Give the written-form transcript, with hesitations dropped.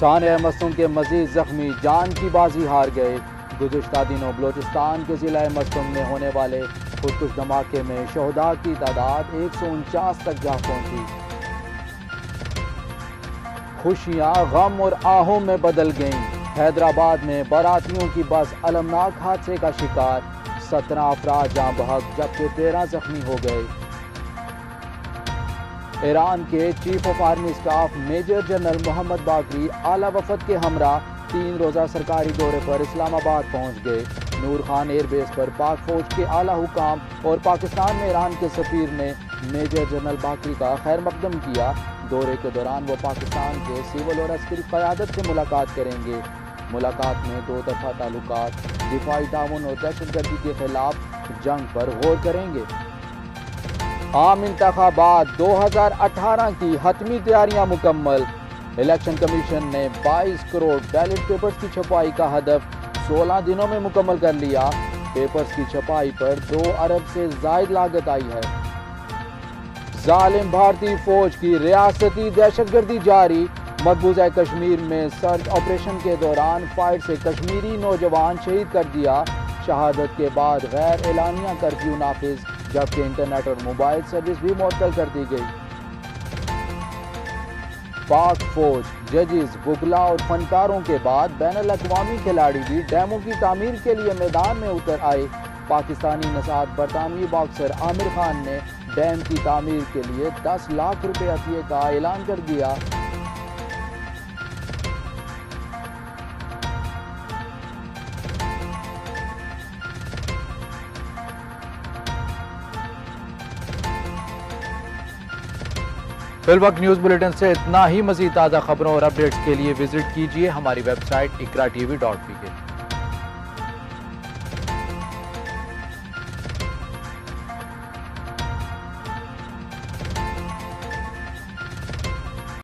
سانحہ مستم کے مزید زخمی جان کی بازی ہار گئے۔ گزشتہ دنوں بلوچستان کے ضلع مستم میں ہونے والے خودکش دھماکے میں شہداء کی تعداد 149 تک جا پہنچی۔ خوشیاں غم اور آہوں میں بدل گئیں۔ حیدرآباد میں باراتیوں کی بس المناک حادثے کا شکار، 17 افراد جاں بحق جبکہ 13 زخمی ہو گئے۔ ایران کے chief of army staff major general Mohammad Bagheri اعلیٰ وفد کے ہمراہ 3 روزہ سرکاری دورے پر اسلام آباد پہنچ گئے۔ نور خان ایئر بیس پر پاک فوج کے اعلیٰ حکام اور پاکستان میں ایران کے سفیر نے میجر جنرل باقری کا خیر مقدم کیا۔ دورے کے دوران وہ پاکستان کے سول اور عسکری قیادت سے ملاقات کریں گے۔ ملاقات میں 2 طرفہ تعلقات، دفاعی تعاون اور دہشت گردی کے خلاف جنگ پر غور کریں گے۔ عام انتخابات 2018 کی حتمی تیاریاں مکمل۔ الیکشن کمیشن نے 22 کروڑ بیلٹ پیپرز کی چھپائی کا ہدف 16 دنوں میں مکمل کر لیا۔ پیپرز کی چھپائی پر 2 ارب سے زائد لاگت آئی ہے۔ ظالم بھارتی فوج کی ریاستی دہشت گردی جاری۔ مقبوضہ کشمیر میں سرچ آپریشن کے دوران فائر سے کشمیری نوجوان شہید کر دیا۔ شہادت کے بعد غیر اعلانیہ کرفیو نافذ، جبکہ انٹرنیٹ اور موبائل سروس بھی معطل کر دی گئی۔ پاک فوج، ججز، وکلاء اور فنکاروں کے بعد بین الاقوامی کھلاڑی بھی ڈیموں کی تعمیر کے لیے میدان میں اتر آئے۔ پاکستانی نژاد برطانوی باکسر عامر خان نے ڈیم کی تعمیر کے لیے 10 لاکھ روپے عطیے کا اعلان کر دیا۔ فی الوقت نیوز بلیٹن سے اتنا ہی۔ مزید تازہ خبروں اور اپڈیٹس کے لیے وزٹ کیجیے ہماری ویب سائٹ اقرا tv.pk۔